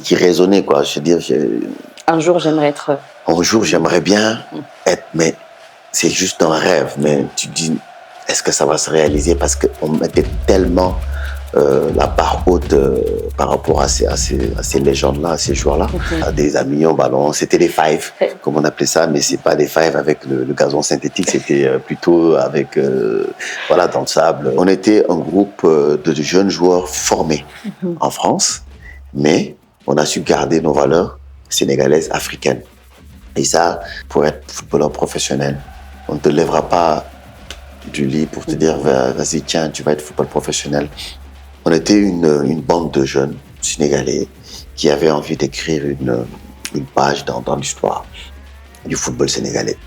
qui résonnait, quoi. Je veux dire, Un jour, j'aimerais être. un jour, j'aimerais bien être, mais c'est juste un rêve. Mais tu te dis, est-ce que ça va se réaliser? Parce qu'on mettait tellement la barre haute par rapport à ces légendes-là, à ces joueurs-là. À des amis en ballon, c'était des fives, comme on appelait ça, mais c'est pas des fives avec le gazon synthétique, c'était plutôt avec, voilà, dans le sable. On était un groupe de jeunes joueurs formés en France, mais on a su garder nos valeurs sénégalaises, africaines. Et ça, pour être footballeur professionnel, on ne te lèvera pas du lit pour te dire, vas-y, tiens, tu vas être football professionnel. On était une bande de jeunes sénégalais qui avaient envie d'écrire une page dans l'histoire du football sénégalais.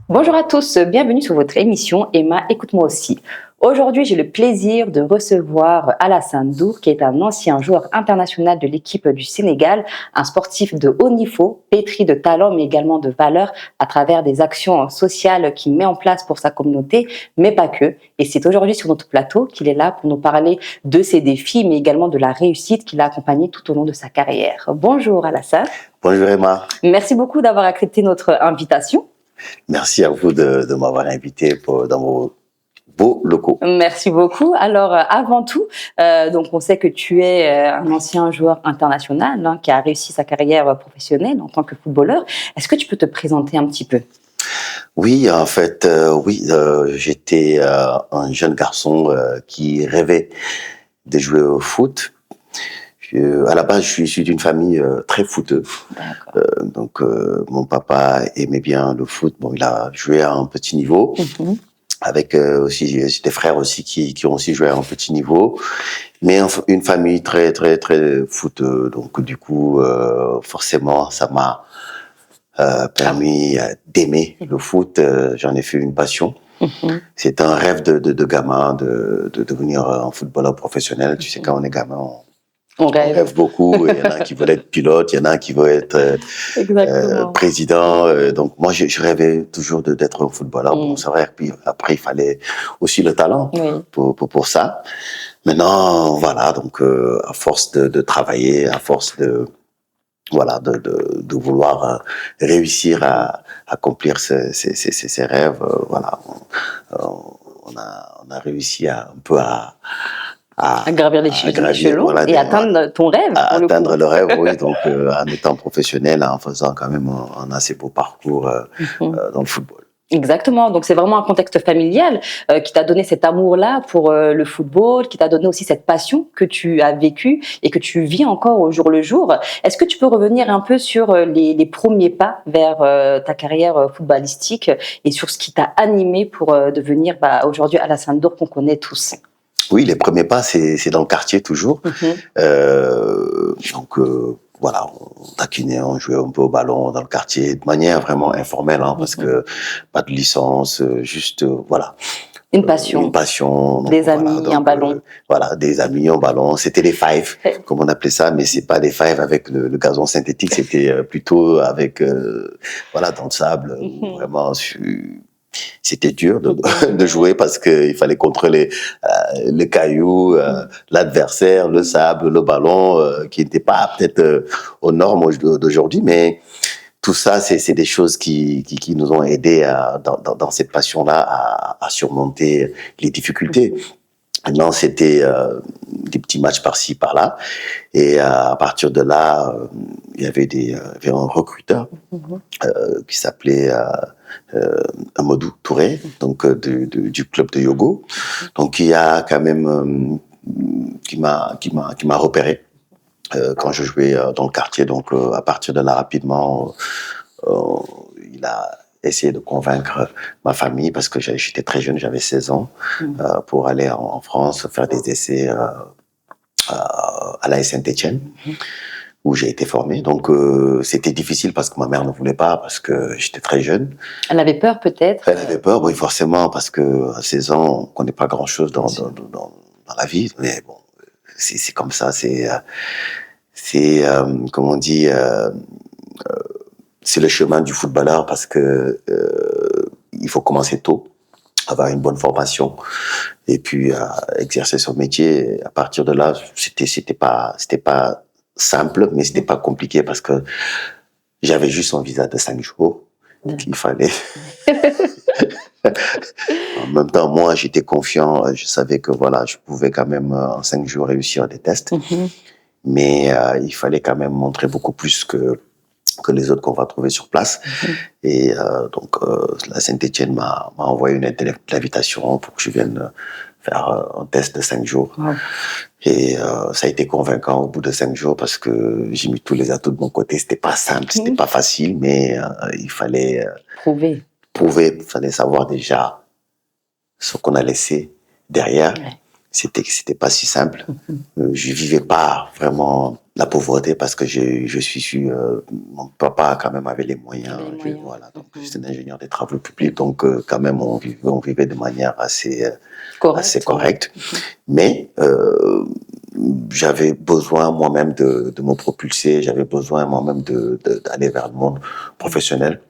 Bonjour à tous, bienvenue sur votre émission Emma, écoute-moi aussi. Aujourd'hui, j'ai le plaisir de recevoir Alassane Ndour, qui est un ancien joueur international de l'équipe du Sénégal, un sportif de haut niveau, pétri de talent mais également de valeurs à travers des actions sociales qu'il met en place pour sa communauté, mais pas que. Et c'est aujourd'hui sur notre plateau qu'il est là pour nous parler de ses défis, mais également de la réussite qu'il a accompagnée tout au long de sa carrière. Bonjour Alassane. Bonjour Emma. Merci beaucoup d'avoir accepté notre invitation. Merci à vous de m'avoir invité dans vos beaux locaux. Merci beaucoup. Alors, avant tout, donc on sait que tu es un ancien joueur international qui a réussi sa carrière professionnelle en tant que footballeur. Est-ce que tu peux te présenter un petit peu? Oui, en fait, j'étais un jeune garçon qui rêvait de jouer au foot. À la base, je suis issu d'une famille très footeuse. Donc, mon papa aimait bien le foot. Bon, il a joué à un petit niveau. Avec aussi j'ai des frères aussi qui ont aussi joué à un petit niveau, mais une famille très foot, donc du coup forcément ça m'a permis d'aimer le foot. J'en ai fait une passion. C'est un rêve de gamin de devenir un footballeur professionnel. Tu sais, quand on est gamin, on rêve beaucoup. Il y en a qui veulent être pilote, il y en a qui veulent être président. Donc moi, je rêvais toujours d'être un footballeur. Bon, c'est vrai. Puis après, il fallait aussi le talent pour ça. Maintenant, voilà. Donc à force de travailler, à force de vouloir réussir à accomplir ses rêves, voilà. On a réussi un peu à gravir les échelons, voilà, et atteindre ton rêve. Atteindre le rêve, oui. Donc, en étant professionnel, en faisant quand même un assez beau parcours dans le football. Exactement. Donc, c'est vraiment un contexte familial qui t'a donné cet amour-là pour le football, qui t'a donné aussi cette passion que tu as vécue et que tu vis encore au jour le jour. Est-ce que tu peux revenir un peu sur les premiers pas vers ta carrière footballistique et sur ce qui t'a animé pour devenir aujourd'hui Alassane Ndour qu'on connaît tous? Oui, les premiers pas, c'est dans le quartier toujours. Donc, voilà, on taquinait, on jouait un peu au ballon dans le quartier de manière vraiment informelle, parce que pas de licence, juste, voilà. Une passion. Une passion. Donc, des amis, donc, un ballon. Voilà, des amis, un ballon. C'était des fives, comme on appelait ça, mais c'est pas des fives avec le gazon synthétique, c'était plutôt avec, voilà, dans le sable, vraiment. C'était dur de jouer parce qu'il fallait contrôler les cailloux, l'adversaire, le sable, le ballon, qui n'étaient pas peut-être aux normes d'aujourd'hui, mais tout ça, c'est des choses qui nous ont aidés dans cette passion-là à surmonter les difficultés. Maintenant, c'était des petits matchs par-ci, par-là. Et à partir de là, il y avait un recruteur qui s'appelait Amadou Touré, donc du club de Yogo. Donc, qui a quand même qui m'a repéré quand je jouais dans le quartier. Donc, à partir de là, rapidement, il a essayé de convaincre ma famille parce que j'étais très jeune, j'avais 16 ans, pour aller en France faire des essais à l'AS Saint-Étienne, où j'ai été formé. Donc, c'était difficile parce que ma mère ne voulait pas, parce que j'étais très jeune. Elle avait peur peut-être? Elle avait peur, oui, forcément, parce qu'à 16 ans, on ne connaît pas grand-chose dans la vie. Mais bon, c'est comme ça, comme on dit, c'est le chemin du footballeur, parce que il faut commencer tôt. avoir une bonne formation et puis exercer son métier. Et à partir de là, c'était pas simple, mais c'était pas compliqué parce que j'avais juste un visa de 5 jours qu'il fallait. En même temps, moi, j'étais confiant. Je savais que voilà, je pouvais quand même en 5 jours réussir des tests. Mais il fallait quand même montrer beaucoup plus que les autres qu'on va trouver sur place. Et donc, la Saint-Étienne m'a envoyé une invitation pour que je vienne faire un test de 5 jours. Et ça a été convaincant au bout de 5 jours parce que j'ai mis tous les atouts de mon côté. C'était pas simple, c'était pas facile, mais il fallait prouver. Il fallait savoir déjà ce qu'on a laissé derrière. C'était pas si simple. Je vivais pas vraiment la pauvreté parce que je suis issu, mon papa quand même avait les moyens. Voilà, donc j'étais un ingénieur des travaux publics, donc quand même on vivait de manière assez correcte. Mais j'avais besoin moi-même de me propulser, j'avais besoin moi-même d'aller vers le monde professionnel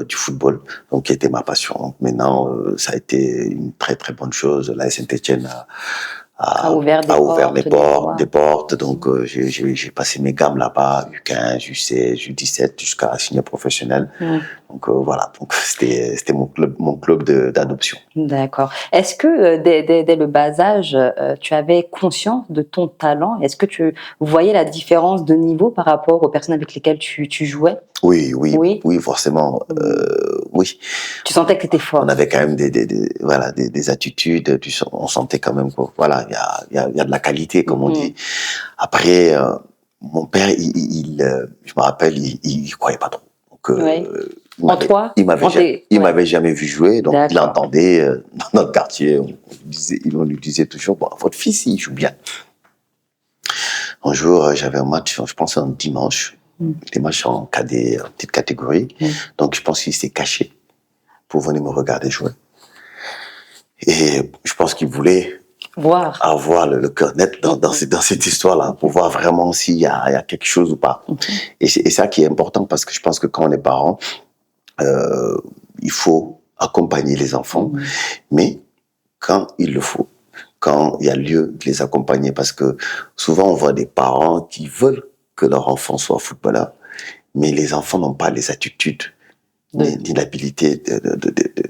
du football, donc qui était ma passion. Maintenant, ça a été une très très bonne chose. La Saint-Étienne a ouvert des portes. Donc j'ai passé mes gammes là-bas, U15, U16, U17 jusqu'à signer professionnel. Donc voilà, donc c'était mon club d'adoption. D'accord. Est-ce que dès le bas âge, tu avais conscience de ton talent? Est-ce que tu voyais la différence de niveau par rapport aux personnes avec lesquelles tu jouais? Oui, forcément. Oui. Tu sentais que tu étais fort. On avait quand même des attitudes. On sentait quand même que voilà, il y a de la qualité, comme on dit. Après, mon père, je me rappelle, il croyait pas trop. Donc, il m'avait jamais vu jouer, donc il entendait dans notre quartier, on lui disait toujours, bon, votre fils, il joue bien. Un jour, j'avais un match, je pense un dimanche, des matchs en cadet, en petite catégorie. Donc, je pense qu'il s'est caché pour venir me regarder jouer. Et je pense qu'il voulait avoir le cœur net dans cette histoire-là, pour voir vraiment s'il y a quelque chose ou pas. Et c'est ça qui est important, parce que je pense que quand on est parent, il faut accompagner les enfants, mais quand il le faut, quand il y a lieu de les accompagner, parce que souvent on voit des parents qui veulent que leur enfant soit footballeur, mais les enfants n'ont pas les attitudes ni l'habilité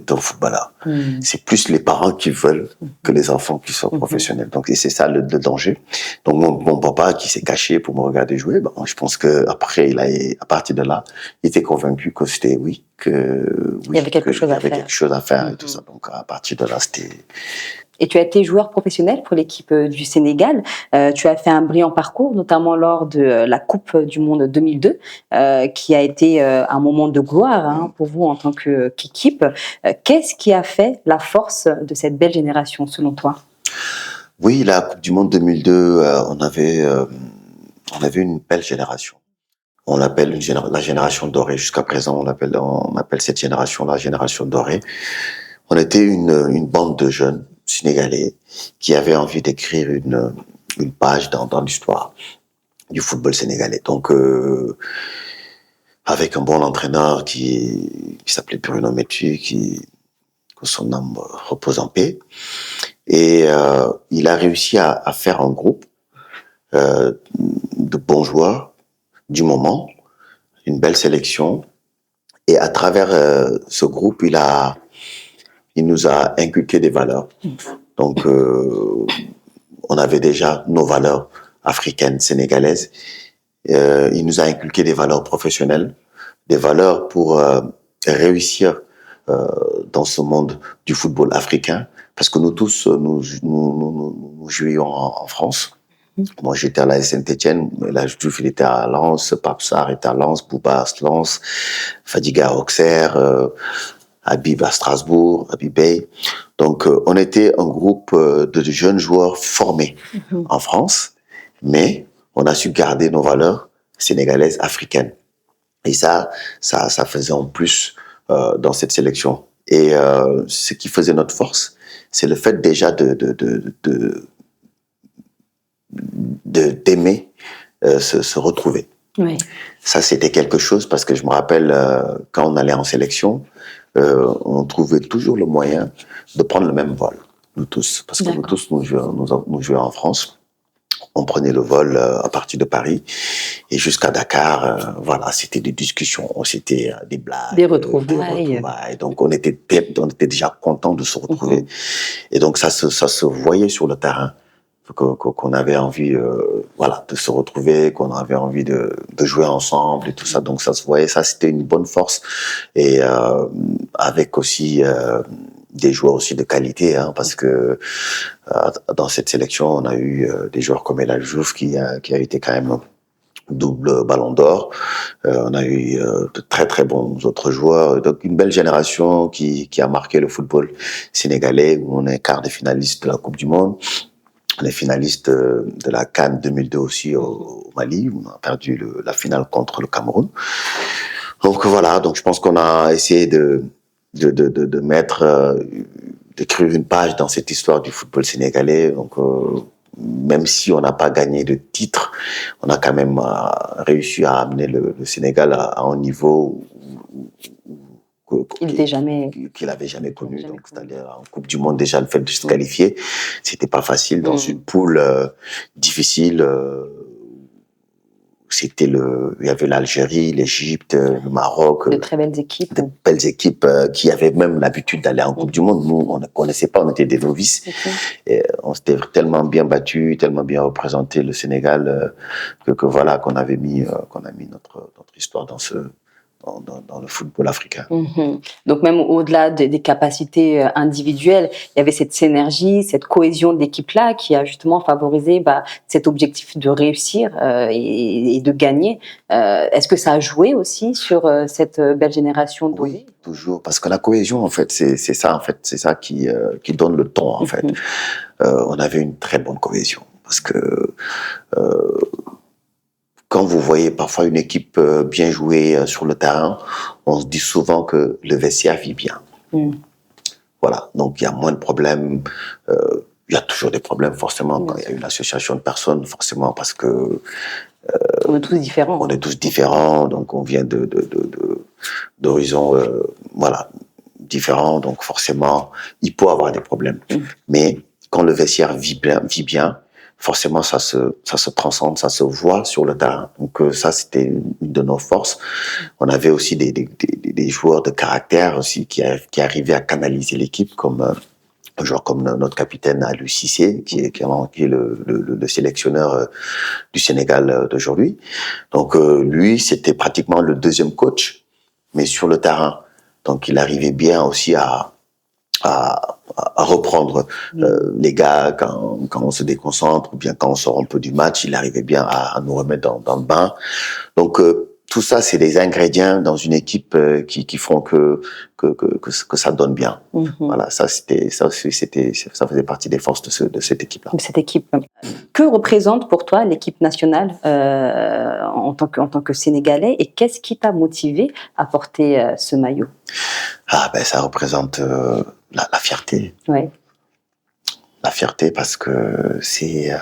d'un footballeur. C'est plus les parents qui veulent que les enfants qui soient professionnels. Donc, et c'est ça le danger. Donc, mon papa qui s'est caché pour me regarder jouer, je pense que après, à partir de là, il était convaincu que c'était il y avait quelque chose à faire et tout ça. Donc, à partir de là, c'était... Et tu as été joueur professionnel pour l'équipe du Sénégal. Tu as fait un brillant parcours, notamment lors de la Coupe du Monde 2002, qui a été un moment de gloire pour vous en tant qu'équipe. Qu'est-ce qui a fait la force de cette belle génération, selon toi? Oui, la Coupe du Monde 2002, on avait une belle génération. On l'appelle la génération dorée. Jusqu'à présent, on appelle cette génération la génération dorée. On était une bande de jeunes Sénégalais qui avaient envie d'écrire une page dans l'histoire du football sénégalais. Donc, avec un bon entraîneur qui s'appelait Bruno Metsu, que son âme repose en paix. Et il a réussi à faire un groupe de bons joueurs du moment, une belle sélection. Et à travers ce groupe, il nous a inculqué des valeurs. Donc, on avait déjà nos valeurs africaines, sénégalaises. Il nous a inculqué des valeurs professionnelles, des valeurs pour réussir dans ce monde du football africain, parce que nous tous, nous jouions en France. Moi, j'étais à la Saint-Étienne, là, il était à Lens, Pape Sarr était à Lens, Bouba à Lens, Fadiga à Auxerre, Habib à Strasbourg, Habib Bey. Donc, on était un groupe de jeunes joueurs formés en France, mais on a su garder nos valeurs sénégalaises, africaines. Et ça faisait en plus dans cette sélection. Et ce qui faisait notre force, c'est le fait déjà d'aimer se retrouver. Oui. Ça, c'était quelque chose parce que je me rappelle, quand on allait en sélection, on trouvait toujours le moyen de prendre le même vol, nous tous. Parce que nous tous, nous jouions en France. On prenait le vol à partir de Paris et jusqu'à Dakar. Voilà, c'était des discussions, c'était des blagues, des retrouvailles. Donc on était déjà contents de se retrouver. Et donc ça se voyait sur le terrain qu'on avait envie, voilà, de se retrouver, qu'on avait envie de jouer ensemble et tout ça. Donc ça se voyait, ça c'était une bonne force. Et avec aussi des joueurs aussi de qualité, hein, parce que dans cette sélection, on a eu des joueurs comme El Hadjouf qui a été quand même double ballon d'or. On a eu de très très bons autres joueurs. Donc une belle génération qui a marqué le football sénégalais, où on est quart de finaliste de la Coupe du Monde. On est finaliste de la CAN 2002 aussi au Mali, où on a perdu la finale contre le Cameroun. Donc voilà, donc je pense qu'on a essayé de mettre, d'écrire une page dans cette histoire du football sénégalais. Donc même si on n'a pas gagné de titre, on a quand même réussi à amener le Sénégal à un niveau qu'il avait jamais connu. Donc, c'est-à-dire en Coupe du Monde, déjà, le fait de se qualifier, c'était pas facile dans une poule difficile. Il y avait l'Algérie, l'Égypte, le Maroc. De très belles équipes. De belles équipes qui avaient même l'habitude d'aller en Coupe du Monde. Nous, on ne connaissait pas, on était des novices. Et on s'était tellement bien battus, tellement bien représenté le Sénégal, que voilà, qu'on a mis notre histoire dans le football africain. Donc même au-delà des capacités individuelles, il y avait cette synergie, cette cohésion d'équipe-là qui a justement favorisé cet objectif de réussir et de gagner. Est-ce que ça a joué aussi sur cette belle génération dorée? Oui, toujours, parce que la cohésion, en fait, c'est ça qui donne le ton, en fait. On avait une très bonne cohésion, parce que quand vous voyez parfois une équipe bien jouer sur le terrain, on se dit souvent que le vestiaire vit bien. Voilà, donc il y a moins de problèmes. Il y a toujours des problèmes, forcément, quand il y a une association de personnes, forcément, parce que on est tous différents. On est tous différents, donc on vient d'horizons, voilà, différents, donc forcément, il peut avoir des problèmes. Mais quand le vestiaire vit bien, forcément, ça se transcende, ça se voit sur le terrain. Donc ça, c'était une de nos forces. On avait aussi des joueurs de caractère aussi qui arrivaient à canaliser l'équipe, comme un joueur comme notre capitaine Aliou Cissé, qui est le sélectionneur du Sénégal d'aujourd'hui. Donc lui, c'était pratiquement le deuxième coach, mais sur le terrain. Donc il arrivait bien aussi à reprendre les gars quand on se déconcentre ou bien quand on sort un peu du match, il arrivait bien à nous remettre dans le bain. Donc tout ça, c'est des ingrédients dans une équipe qui font que ça donne bien. Voilà, ça faisait partie des forces de cette équipe-là. De cette équipe. Que représente pour toi l'équipe nationale en tant que Sénégalais, et qu'est-ce qui t'a motivé à porter ce maillot? Ça représente la fierté. Ouais. La fierté, parce que c'est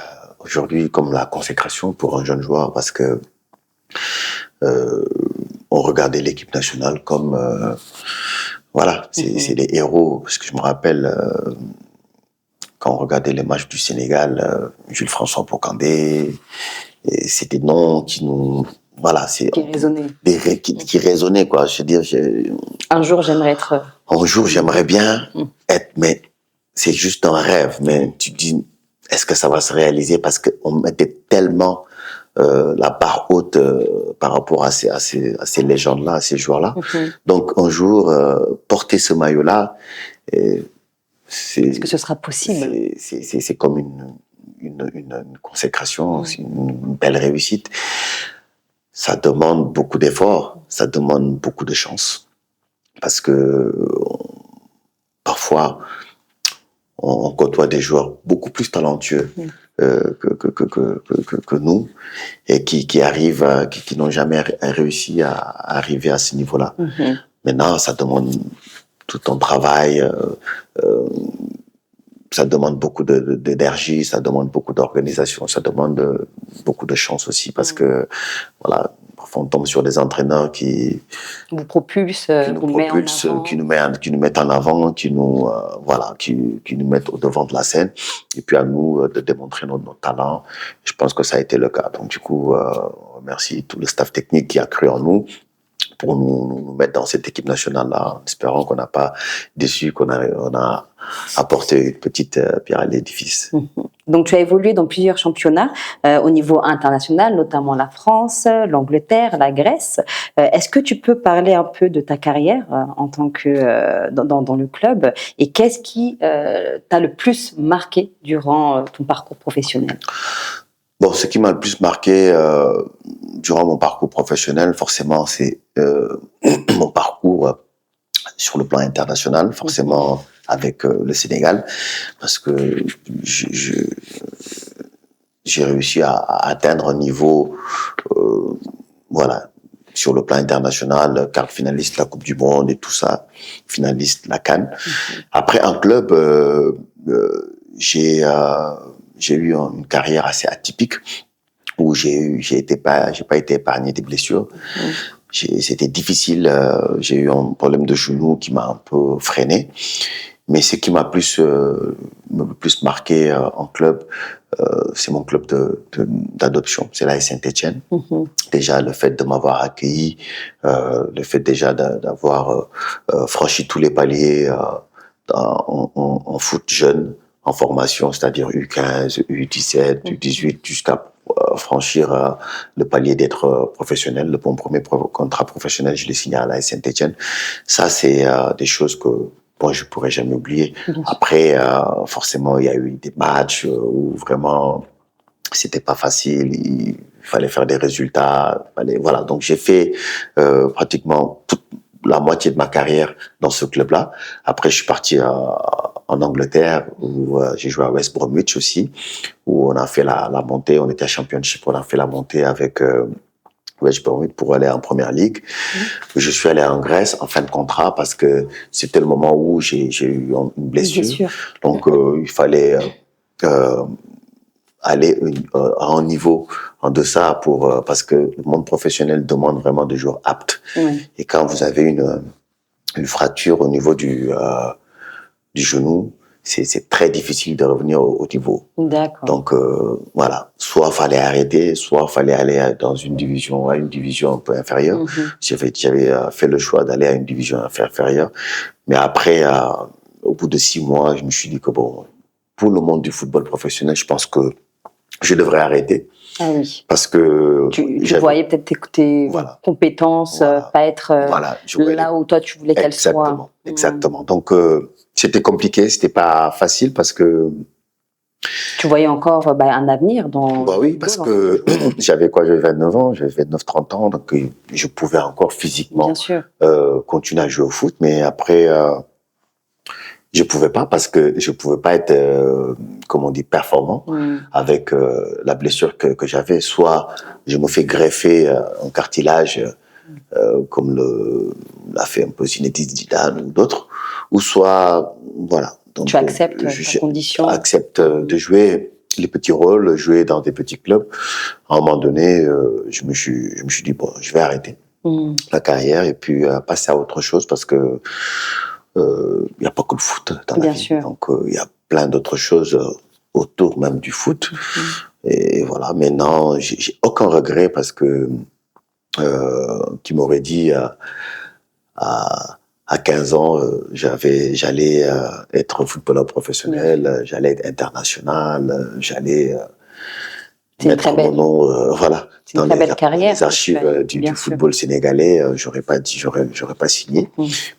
aujourd'hui comme la consécration pour un jeune joueur, parce que on regardait l'équipe nationale comme voilà, c'est les héros. Parce que je me rappelle quand on regardait les matchs du Sénégal, Jules François Bocandé, c'était des noms qui nous qui résonnaient. Qui résonnaient, quoi. Je veux dire, un jour j'aimerais être. Un jour j'aimerais bien être, mais c'est juste un rêve. Mais tu te dis, est-ce que ça va se réaliser, parce qu'on mettait tellement la barre haute par rapport à ces légendes-là, à ces joueurs-là. Donc un jour, porter ce maillot-là, est-ce que ce sera possible? C'est comme une consécration, une belle réussite. Ça demande beaucoup d'efforts, ça demande beaucoup de chance, parce que parfois on côtoie des joueurs beaucoup plus talentueux que nous, et qui arrivent, qui n'ont jamais réussi à arriver à ce niveau-là. Maintenant, ça demande tout un travail, ça demande beaucoup d'énergie, ça demande beaucoup d'organisation, ça demande beaucoup de chance aussi, parce que voilà, parfois on tombe sur des entraîneurs qui vous propulsent, qui nous mettent en avant, qui nous mettent au devant de la scène, et puis à nous de démontrer notre talent. Je pense que ça a été le cas. Donc du coup, on remercie tout le staff technique qui a cru en nous pour nous mettre dans cette équipe nationale-là, en espérant qu'on n'a pas déçu, on a apporté une petite pierre à l'édifice. Donc, tu as évolué dans plusieurs championnats au niveau international, notamment la France, l'Angleterre, la Grèce. Est-ce que tu peux parler un peu de ta carrière en tant que dans le club, et qu'est-ce qui t'a le plus marqué durant ton parcours professionnel? Bon, ce qui m'a le plus marqué durant mon parcours professionnel, forcément, c'est mon parcours sur le plan international, forcément avec le Sénégal, parce que j'ai réussi à atteindre un niveau, sur le plan international, quart finaliste de la Coupe du Monde et tout ça, finaliste de la CAN. Après, en club, j'ai eu une carrière assez atypique où j'ai pas été épargné des blessures. C'était difficile. J'ai eu un problème de genou qui m'a un peu freiné. Mais ce qui m'a le plus marqué en club, c'est mon club d'adoption, c'est l'AS Saint-Étienne. Déjà, le fait de m'avoir accueilli, le fait déjà d'avoir franchi tous les paliers en foot jeune, en formation, c'est-à-dire U15, U17, U18, jusqu'à franchir le palier d'être professionnel. Mon premier contrat professionnel, je l'ai signé à l'AS Saint-Étienne. Ça, c'est des choses que je pourrais jamais oublier. Après, forcément, il y a eu des matchs où vraiment c'était pas facile. Il fallait faire des résultats. Voilà. Donc j'ai fait pratiquement toute la moitié de ma carrière dans ce club-là. Après, je suis parti en Angleterre où j'ai joué à West Bromwich aussi, où on a fait la montée. On était à Championship. On a fait la montée avec West Bromwich pour aller en Première Ligue. Je suis allé en Grèce en fin de contrat parce que c'était le moment où j'ai eu une blessure. Donc il fallait aller à un niveau en deçà parce que le monde professionnel demande vraiment des joueurs aptes. Et quand vous avez une fracture au niveau du genou, c'est très difficile de revenir au niveau. D'accord. Donc voilà, soit fallait arrêter, soit fallait aller dans une division un peu inférieure. J'avais fait le choix d'aller à une division inférieure, mais après au bout de 6 mois, je me suis dit que bon, pour le monde du football professionnel, je pense que je devrais arrêter. Ah oui. Parce que tu voyais peut-être tes compétences pas être là où toi tu voulais qu'elles soient. Exactement. Donc c'était compliqué, c'était pas facile parce que tu voyais encore un avenir dans. Bah oui, parce que j'avais 29 ans, j'avais 29-30 ans, donc je pouvais encore physiquement continuer à jouer au foot, mais après je pouvais pas parce que je pouvais pas être comme on dit performant avec la blessure que j'avais. Soit je me fais greffer un cartilage comme l'a fait un peu Zinedine Zidane ou d'autres, ou soit voilà. Donc, tu acceptes ta condition. Accepte de jouer les petits rôles, jouer dans des petits clubs. À un moment donné, je me suis dit bon, je vais arrêter la carrière et puis passer à autre chose parce que il y a pas que le foot dans la vie. Donc il y a plein d'autres choses autour même du foot. Et voilà, maintenant j'ai aucun regret parce que qui m'aurait dit à 15 ans, j'allais être footballeur professionnel, j'allais être international, j'allais mettre mon nom, voilà, dans les archives du football sénégalais. J'aurais pas signé.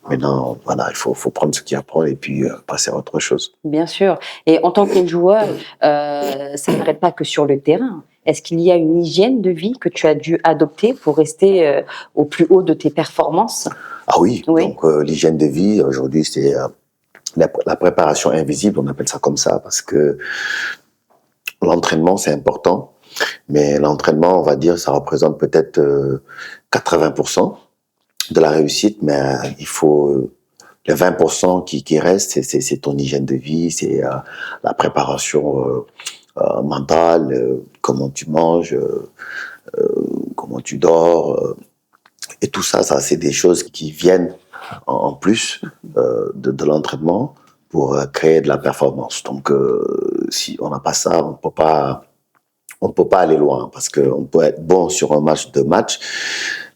Maintenant, voilà, il faut prendre ce qu'il y a à prendre et puis passer à autre chose. Bien sûr. Et en tant que joueur, ça ne s'arrête pas que sur le terrain. Est-ce qu'il y a une hygiène de vie que tu as dû adopter pour rester au plus haut de tes performances? Ah oui. Donc l'hygiène de vie, aujourd'hui, c'est la préparation invisible, on appelle ça comme ça, parce que l'entraînement, c'est important, mais l'entraînement, on va dire, ça représente peut-être 80% de la réussite, mais il faut les 20% qui restent, c'est ton hygiène de vie, c'est la préparation mentale, comment tu manges, comment tu dors, et tout ça, c'est des choses qui viennent en plus de l'entraînement pour créer de la performance. Donc, si on n'a pas ça, on peut pas aller loin parce qu'on peut être bon sur un match, deux matchs.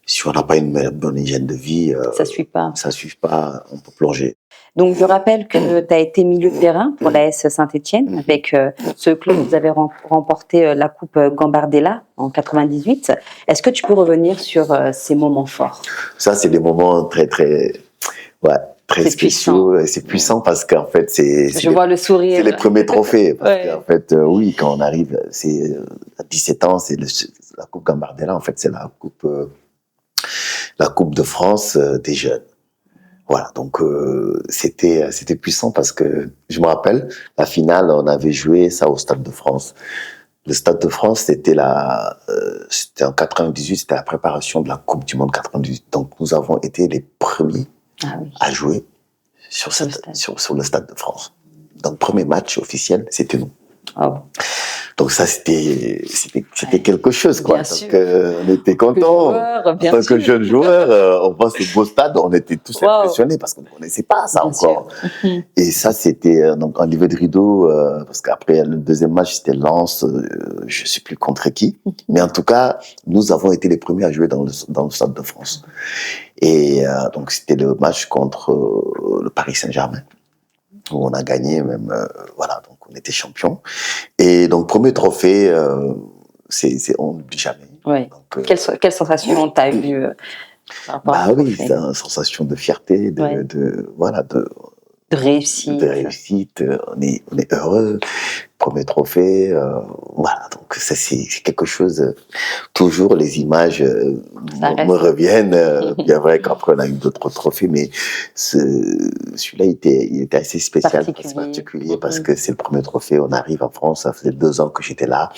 Si on n'a pas une bonne hygiène de vie, ça suit pas. Ça suit pas, on peut plonger. Donc, je rappelle que tu as été milieu de terrain pour l'AS Saint-Étienne. Avec ce club, vous avez remporté la Coupe Gambardella en 98. Est-ce que tu peux revenir sur ces moments forts? Ça, c'est des moments très spéciaux. C'est puissant parce qu'en fait, je vois le sourire. C'est les premiers trophées. Parce qu'en fait, oui, quand on arrive, c'est à 17 ans, c'est la Coupe Gambardella. En fait, c'est la Coupe de France des jeunes. Voilà, donc c'était puissant parce que je me rappelle la finale, on avait joué ça au Stade de France. Le Stade de France, c'était en 98, c'était la préparation de la Coupe du Monde 98. Donc nous avons été les premiers à jouer sur le Stade de France. Donc premier match officiel, c'était nous. Oh. Donc ça, c'était quelque chose, quoi. Donc, on était contents. En tant que jeunes joueurs, on passe au beau stade, on était tous impressionnés parce qu'on ne connaissait pas ça encore. Et ça, c'était donc en livre de rideau, parce qu'après, le deuxième match, c'était Lens, je ne sais plus contre qui. Mais en tout cas, nous avons été les premiers à jouer dans le Stade de France. Et donc, c'était le match contre le Paris Saint-Germain, où on a gagné même, voilà, donc on était champion. Et donc, premier trophée, on n'oublie jamais. Ouais. Donc, quelle sensation t'as eu oui, c'est une sensation de fierté, de réussite. De réussite, on est heureux. Premier trophée, voilà, donc ça c'est quelque chose, toujours les images me reviennent, bien vrai qu'après on a eu d'autres trophées, mais celui-là il était assez spécial, particulier parce que c'est le premier trophée, on arrive en France, ça faisait 2 ans que j'étais là,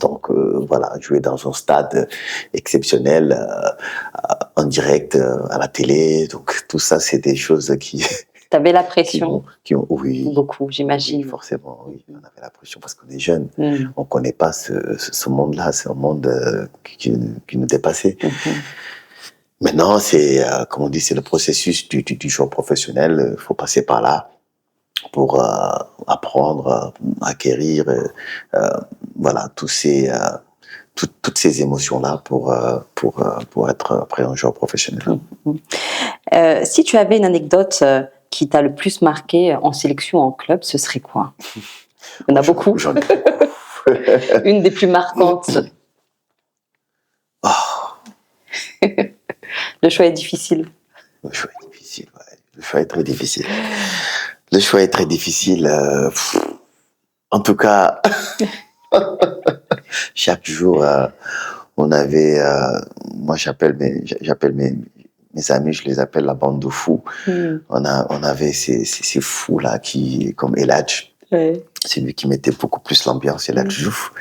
donc voilà, jouer dans un stade exceptionnel, en direct, à la télé, donc tout ça c'est des choses qui... T'avais la pression? Oui. Beaucoup, j'imagine. Oui, forcément, oui. On avait la pression parce qu'on est jeunes. On ne connaît pas ce monde-là. C'est un monde qui nous dépassait. Maintenant, c'est, comme on dit, c'est le processus du joueur professionnel. Il faut passer par là pour apprendre, acquérir, voilà, toutes ces émotions-là pour être après un joueur professionnel. Si tu avais une anecdote qui t'a le plus marqué en sélection ou en club, ce serait quoi? Il y en a beaucoup. J'en ai beaucoup. Une des plus marquantes. Le choix est difficile. Le choix est difficile, ouais. Le choix est très difficile. Le choix est très difficile. En tout cas, chaque jour, on avait... moi, j'appelle mes amis, je les appelle la bande de fous. On avait ces fous-là comme Eladj. Ouais. C'est lui qui mettait beaucoup plus l'ambiance, Eladj Diouf.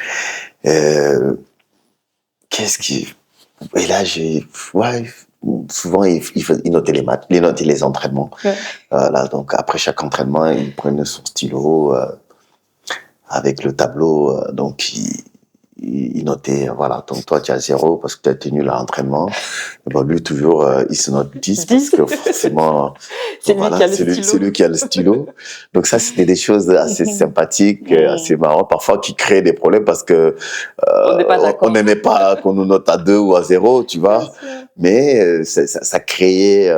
Eladj, souvent, il notait les matchs, il notait les entraînements. Ouais. Voilà, donc après chaque entraînement, il prenait son stylo avec le tableau, donc il notait, voilà, donc toi tu as 0 parce que tu as tenu l'entraînement. Bon, lui toujours, il se note 10 parce que forcément, c'est lui qui a le stylo. Donc ça, c'était des choses assez sympathiques, assez marrantes, parfois qui créaient des problèmes parce que on n'aimait pas qu'on nous note à 2 ou à 0, tu vois. Mais ça créait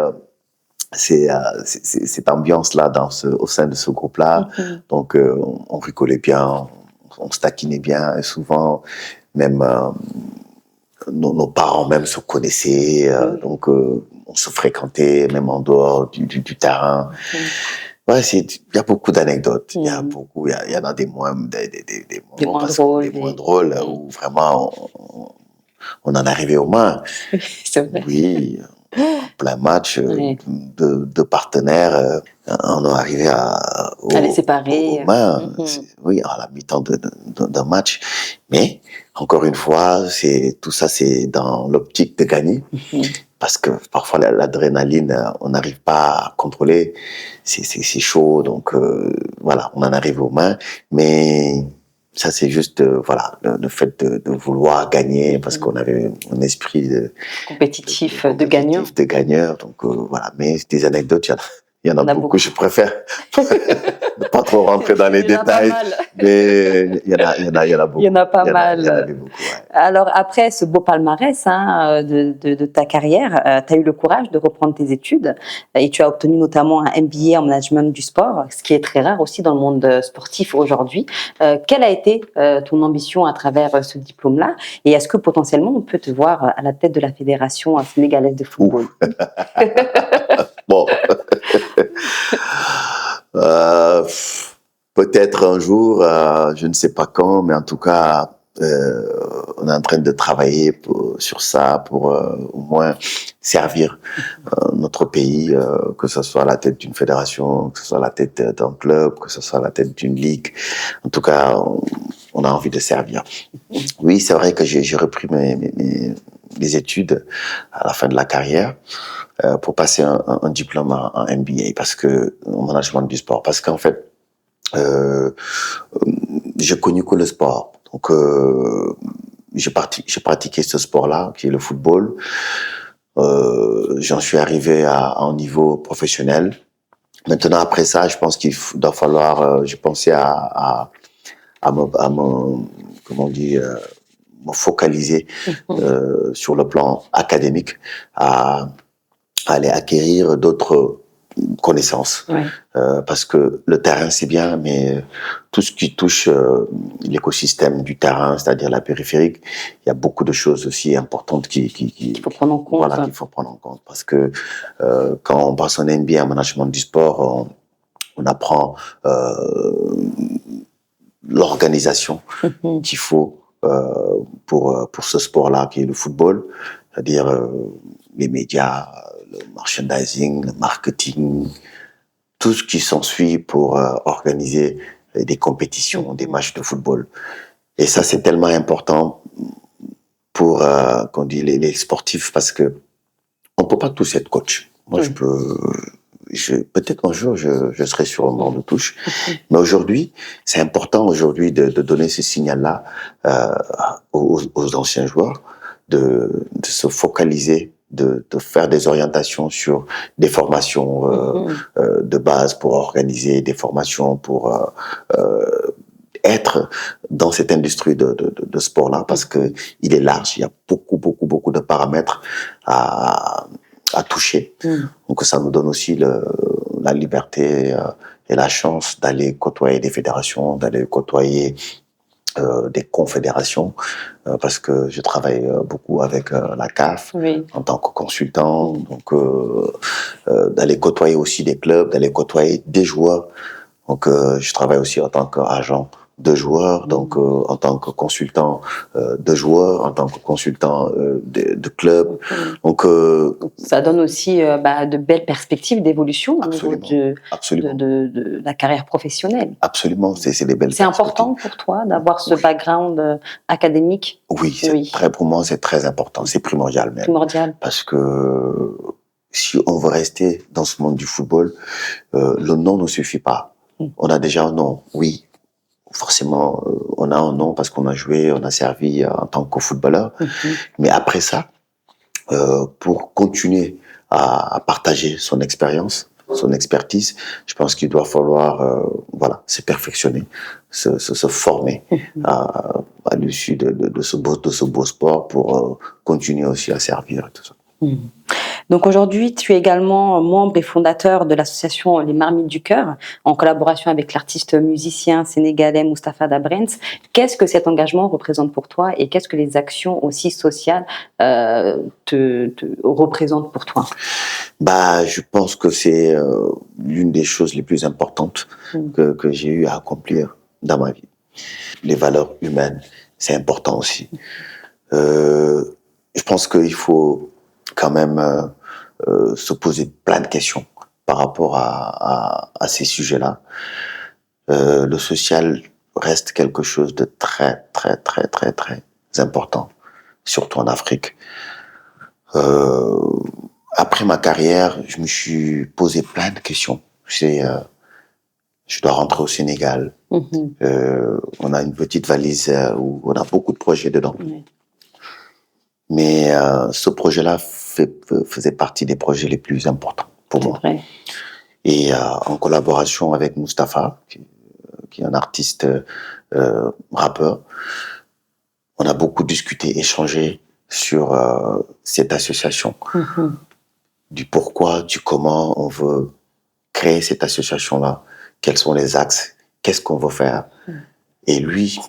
cette ambiance-là au sein de ce groupe-là. Donc on rigolait bien, on se taquinait bien, et souvent même nos parents même se connaissaient, donc on se fréquentait même en dehors du terrain. Ouais, il y a beaucoup d'anecdotes, il y en a des moins drôles où vraiment on en arrivait aux mains. C'est vrai. Oui, en plein match de partenaires, on est arrivé à les séparer. Aux mains, oui, à la mi-temps d'un match. Mais, encore une fois, tout ça, c'est dans l'optique de gagner. Parce que parfois, l'adrénaline, on n'arrive pas à contrôler. C'est chaud, donc voilà, on en arrive aux mains. Mais Ça, c'est juste, voilà, le fait de vouloir gagner, parce qu'on avait un esprit compétitif, de gagnant. de gagneur. Donc, voilà. Mais des anecdotes, il y en a On a beaucoup. beaucoup. Je préfère ne pas trop rentrer dans les Il y en a pas détails. mal. Mais il y en a beaucoup. Il y en a pas Il y en mal. avait beaucoup, ouais. Alors, après ce beau palmarès de ta carrière, tu as eu le courage de reprendre tes études et tu as obtenu notamment un MBA en management du sport, ce qui est très rare aussi dans le monde sportif aujourd'hui. Quelle a été ton ambition à travers ce diplôme-là et est-ce que potentiellement on peut te voir à la tête de la Fédération sénégalaise de football? Bon. Peut-être un jour, je ne sais pas quand, mais en tout cas, on est en train de travailler sur ça pour au moins servir notre pays, que ce soit à la tête d'une fédération, que ce soit à la tête d'un club, que ce soit à la tête d'une ligue. En tout cas, on a envie de servir. Oui, c'est vrai que j'ai repris mes études à la fin de la carrière pour passer un diplôme en MBA, parce que en management du sport, parce qu'en fait, j'ai connu que le sport. Donc, j'ai pratiqué ce sport-là, qui est le football. J'en suis arrivé à un niveau professionnel. Maintenant, après ça, je pense qu'il doit falloir, j'ai pensé à me, comment on dit, me focaliser sur le plan académique, à aller acquérir d'autres connaissances. Ouais. Parce que le terrain, c'est bien, mais tout ce qui touche l'écosystème du terrain, c'est-à-dire la périphérique, il y a beaucoup de choses aussi importantes qu'il faut prendre en compte. Voilà, qu'il faut prendre en compte. Parce que quand on passe en MBA en management du sport, on apprend l'organisation qu'il faut pour ce sport-là, qui est le football, c'est-à-dire les médias, le merchandising, le marketing, tout ce qui s'ensuit pour organiser des compétitions, des matchs de football. Et ça, c'est tellement important pour qu'on dit les sportifs, parce que on peut pas tous être coach. Moi, peut-être un jour, je serai sur un banc de touche. Mais aujourd'hui, c'est important aujourd'hui de donner ce signal-là aux anciens joueurs, de se focaliser, de faire des orientations sur des formations de base pour organiser des formations pour être dans cette industrie de sport-là, parce que il est large, il y a beaucoup de paramètres à toucher. Donc ça nous donne aussi la liberté et la chance d'aller côtoyer des fédérations, d'aller côtoyer des confédérations, parce que je travaille beaucoup avec la CAF en tant que consultant, donc d'aller côtoyer aussi des clubs, d'aller côtoyer des joueurs. Donc je travaille aussi en tant qu'agent de joueurs, donc en tant que consultant de joueurs, en tant que consultant de clubs. Donc ça donne aussi de belles perspectives d'évolution au niveau de la carrière professionnelle. Absolument, c'est des belles perspectives. C'est important pour toi d'avoir ce background académique? Oui, pour moi, c'est très important, c'est primordial même. Primordial. Parce que si on veut rester dans ce monde du football, le nom ne suffit pas. On a déjà un nom, oui. Forcément, on a un nom parce qu'on a joué, on a servi en tant que footballeur. Mais après ça, pour continuer à partager son expérience, son expertise, je pense qu'il doit falloir se perfectionner, se former à l'issue de ce beau sport pour continuer aussi à servir et tout ça. Donc aujourd'hui, tu es également membre et fondateur de l'association Les Marmites du Cœur, en collaboration avec l'artiste musicien sénégalais Moustapha Dabrens. Qu'est-ce que cet engagement représente pour toi et qu'est-ce que les actions aussi sociales te représentent pour toi? Je pense que c'est l'une des choses les plus importantes que j'ai eu à accomplir dans ma vie. Les valeurs humaines, c'est important aussi. Je pense qu'il faut quand même se poser plein de questions par rapport à ces sujets-là. Le social reste quelque chose de très important, surtout en Afrique. Après ma carrière, je me suis posé plein de questions. Je dois rentrer au Sénégal. On a une petite valise où on a beaucoup de projets dedans. Mais ce projet-là faisait partie des projets les plus importants pour moi. Vrai. Et en collaboration avec Mustapha, qui est un artiste rappeur, on a beaucoup discuté, échangé sur cette association, du pourquoi, du comment on veut créer cette association-là, quels sont les axes, qu'est-ce qu'on veut faire. Et lui,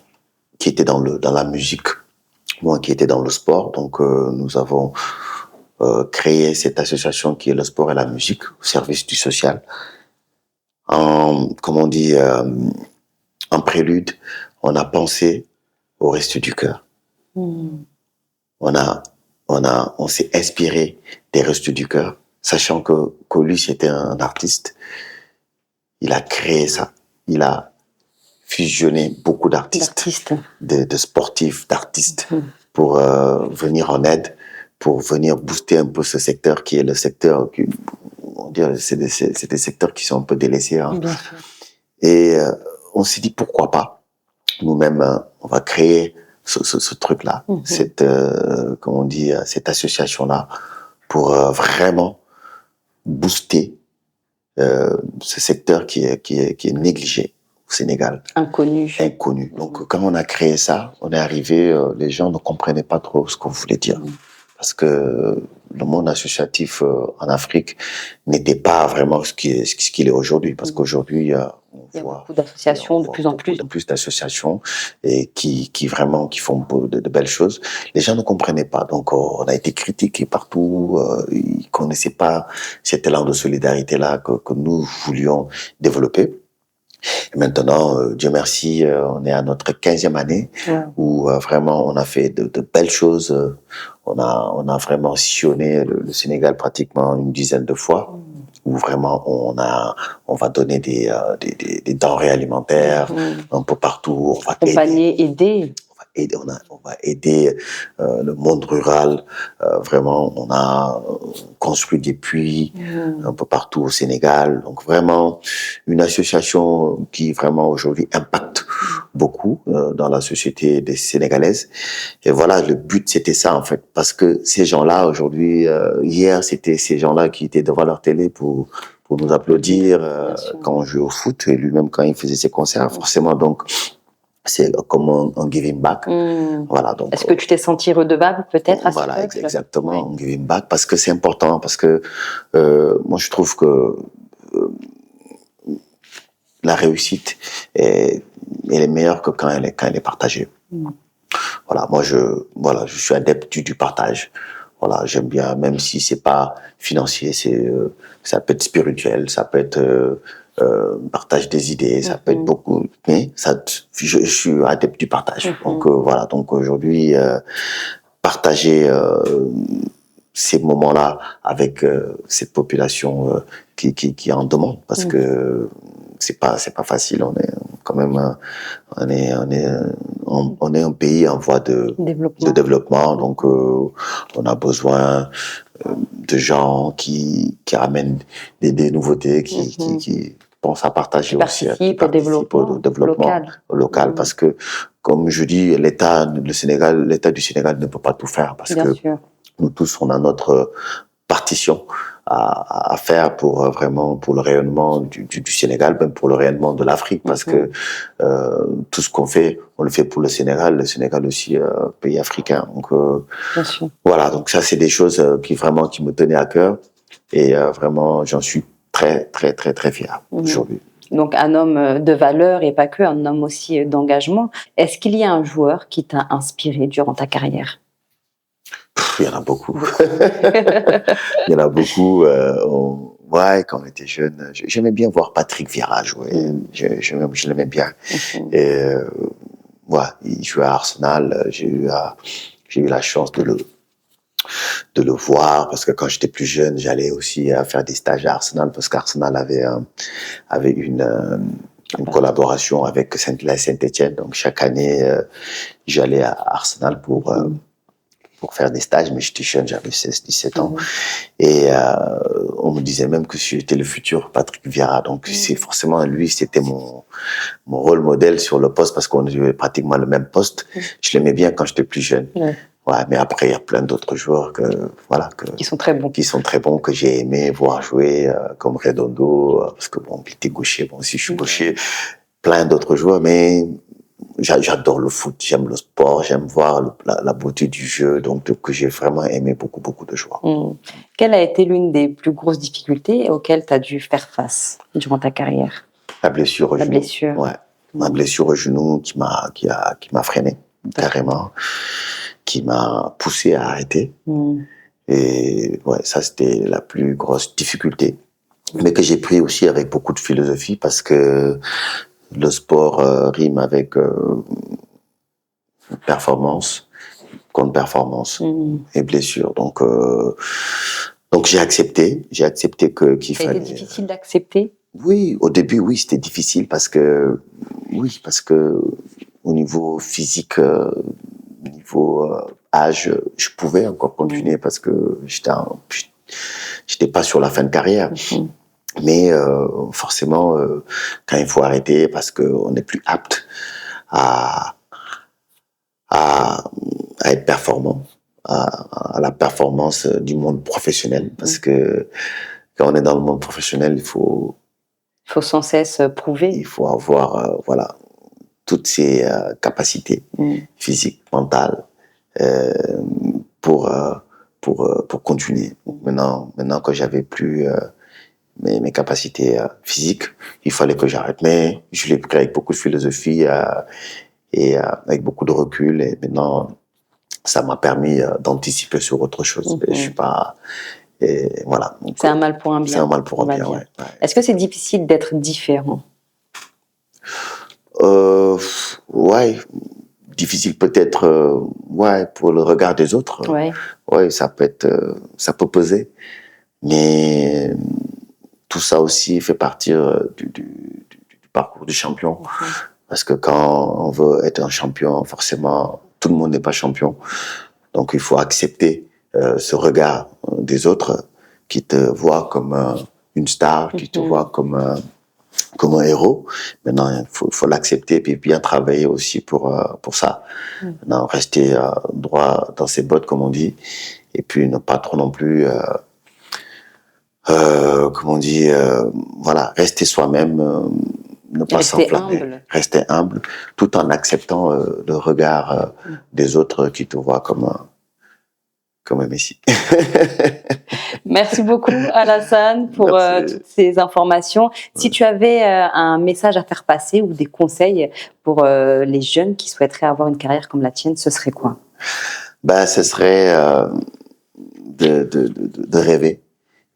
qui était dans la musique, moi qui étais dans le sport, donc nous avons créé cette association qui est le sport et la musique au service du social. Comme on dit, en prélude, on a pensé au Restos du Cœur. On s'est inspiré des Restos du Cœur, sachant que lui, c'était un artiste. Il a créé ça. Il a fusionné beaucoup d'artistes, de sportifs, d'artistes, pour venir en aide, pour venir booster un peu ce secteur qui est le secteur, on dirait, c'est des secteurs qui sont un peu délaissés. Hein. Et on s'est dit pourquoi pas, nous-mêmes, on va créer ce truc-là, cette association-là, pour vraiment booster ce secteur qui est négligé au Sénégal. Inconnu. Donc, quand on a créé ça, on est arrivé, les gens ne comprenaient pas trop ce qu'on voulait dire. Parce que le monde associatif en Afrique n'était pas vraiment ce qu'il est aujourd'hui. Parce qu'aujourd'hui, il y a beaucoup d'associations, de plus en plus. De plus d'associations et qui font de belles choses. Les gens ne comprenaient pas. Donc, on a été critiqués partout. Ils connaissaient pas cet élan de solidarité-là que nous voulions développer. Et maintenant, Dieu merci, on est à notre 15e année où vraiment on a fait de belles choses. On a vraiment sillonné le Sénégal pratiquement une dizaine de fois. Où vraiment on va donner des denrées alimentaires un peu partout. On va aider. On va aider le monde rural. Vraiment, on a construit des puits un peu partout au Sénégal. Donc vraiment, une association qui vraiment aujourd'hui impacte beaucoup dans la société des Sénégalaises. Et voilà, le but c'était ça en fait, parce que ces gens-là aujourd'hui, hier c'était ces gens-là qui étaient devant leur télé pour nous applaudir quand on jouait au foot et lui-même quand il faisait ses concerts. Forcément, donc c'est comme un giving back. Voilà, donc, est-ce que tu t'es senti redevable peut-être à ce voilà, exactement, un giving back, parce que c'est important, parce que moi je trouve que la réussite elle est meilleure que quand elle est partagée. Voilà, moi je suis adepte du partage. Voilà, j'aime bien, même si c'est pas financier, ça peut être spirituel, ça peut être partage des idées, ça peut être beaucoup, mais je suis adepte du partage. Donc voilà, donc aujourd'hui partager ces moments-là avec cette population qui en demande, parce que c'est pas facile. On est quand même on est un pays en voie de développement, donc on a besoin de gens qui ramènent des nouveautés, qui pensent à partager aussi, qui participent au développement local, parce que comme je dis, l'État du Sénégal ne peut pas tout faire, parce que nous tous on a notre partition à faire pour vraiment pour le rayonnement du Sénégal, même pour le rayonnement de l'Afrique, parce que tout ce qu'on fait, on le fait pour le Sénégal aussi pays africain. Donc voilà, donc ça c'est des choses qui me tenaient à cœur, et vraiment j'en suis très très très très fier aujourd'hui. Donc un homme de valeur et pas que, un homme aussi d'engagement. Est-ce qu'il y a un joueur qui t'a inspiré durant ta carrière? Il y en a beaucoup. Il y en a beaucoup. Quand on était jeune, j'aimais bien voir Patrick Vieira jouer. Je l'aimais bien. Et il jouait à Arsenal. J'ai eu la chance de le voir, parce que quand j'étais plus jeune, j'allais aussi faire des stages à Arsenal, parce qu'Arsenal avait une collaboration avec la Saint-Étienne. Donc chaque année, j'allais à Arsenal pour pour faire des stages, mais j'étais jeune, j'avais 16-17 ans. Et on me disait même que j'étais le futur Patrick Vieira. Donc c'est forcément lui, c'était mon rôle modèle sur le poste parce qu'on avait pratiquement le même poste. Je l'aimais bien quand j'étais plus jeune. Ouais, mais après il y a plein d'autres joueurs qui sont très bons, que j'ai aimé voir jouer, comme Redondo, parce que bon, il était gaucher, bon aussi je suis gaucher. Plein d'autres joueurs, mais j'adore le foot, j'aime le sport, j'aime voir la beauté du jeu, donc que j'ai vraiment aimé beaucoup de joueurs. Quelle a été l'une des plus grosses difficultés auxquelles tu as dû faire face durant ta carrière? La blessure au genou. Ouais. Ma blessure au genou qui m'a freiné, carrément, qui m'a poussé à arrêter. Et ouais, ça c'était la plus grosse difficulté, mais que j'ai pris aussi avec beaucoup de philosophie parce que le sport rime avec performance, contre-performance et blessure. Donc j'ai accepté qu'il fallait. C'était difficile d'accepter? Oui, au début, oui, c'était difficile parce que au niveau physique, au niveau âge, je pouvais encore continuer parce que j'étais pas sur la fin de carrière. Mais forcément, quand il faut arrêter parce qu'on n'est plus apte à être performant, à la performance du monde professionnel, parce que quand on est dans le monde professionnel, il faut sans cesse prouver. Il faut avoir toutes ces capacités physiques, mentales, pour continuer. Maintenant que j'avais plus mes capacités physiques, il fallait que j'arrête. Mais je l'ai pris avec beaucoup de philosophie et avec beaucoup de recul. Et maintenant, ça m'a permis d'anticiper sur autre chose. Je suis pas... Et voilà. C'est un mal pour un bien. C'est un mal pour un bien, ouais. Est-ce que c'est difficile d'être différent? Ouais. Difficile peut-être, pour le regard des autres. Ouais, ça peut peser. Mais tout ça aussi fait partie du parcours du champion. Parce que quand on veut être un champion, forcément, tout le monde n'est pas champion. Donc il faut accepter ce regard des autres qui te voient comme une star, qui te voient comme un héros. Maintenant, il faut l'accepter et bien travailler aussi pour ça. Maintenant, rester droit dans ses bottes, comme on dit, et puis ne pas trop non plus, rester soi-même, ne pas s'enflammer, rester humble, tout en acceptant le regard des autres qui te voient comme un Messi. Merci beaucoup, Alassane, pour toutes ces informations. Si tu avais un message à faire passer ou des conseils pour les jeunes qui souhaiteraient avoir une carrière comme la tienne, ce serait quoi? Ce serait de rêver.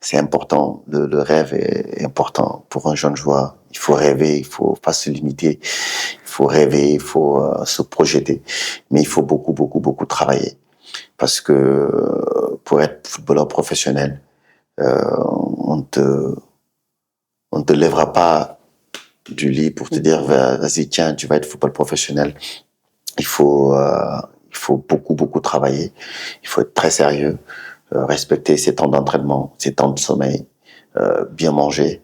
C'est important. Le rêve est important pour un jeune joueur. Il faut rêver, il faut pas se limiter. Il faut rêver, il faut se projeter. Mais il faut beaucoup travailler. Parce que pour être footballeur professionnel, on ne te lèvera pas du lit pour te dire vas-y, tiens, tu vas être football professionnel. Il faut beaucoup travailler. Il faut être très sérieux, respecter ses temps d'entraînement, ses temps de sommeil, bien manger,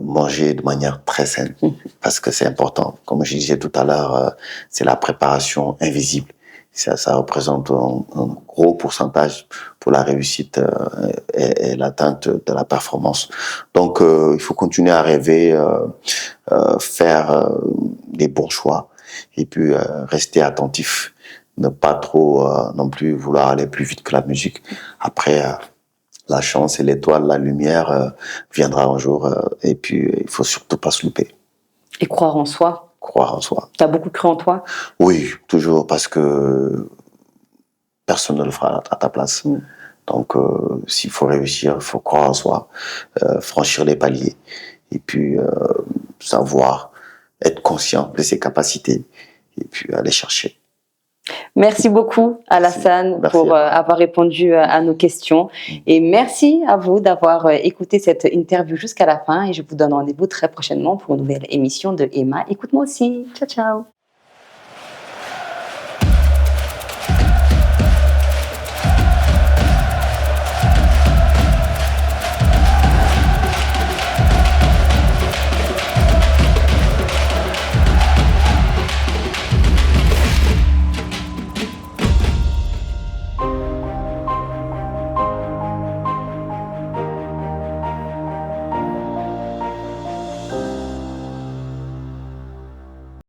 manger de manière très saine, parce que c'est important. Comme je disais tout à l'heure, c'est la préparation invisible. Ça représente un gros pourcentage pour la réussite et l'atteinte de la performance. Donc, il faut continuer à rêver, faire des bons choix et puis rester attentif. Ne pas trop non plus vouloir aller plus vite que la musique. Après, la chance et l'étoile, la lumière viendra un jour et puis il faut surtout pas se louper. Et croire en soi. Croire en soi. T'as beaucoup cru en toi? Oui, toujours, parce que personne ne le fera à ta place. Donc, s'il faut réussir, il faut croire en soi, franchir les paliers, et puis savoir être conscient de ses capacités, et puis aller chercher. Merci beaucoup, Alassane, pour avoir répondu à nos questions. Et merci à vous d'avoir écouté cette interview jusqu'à la fin. Et je vous donne rendez-vous très prochainement pour une nouvelle émission de Emma. Écoute-moi aussi. Ciao, ciao.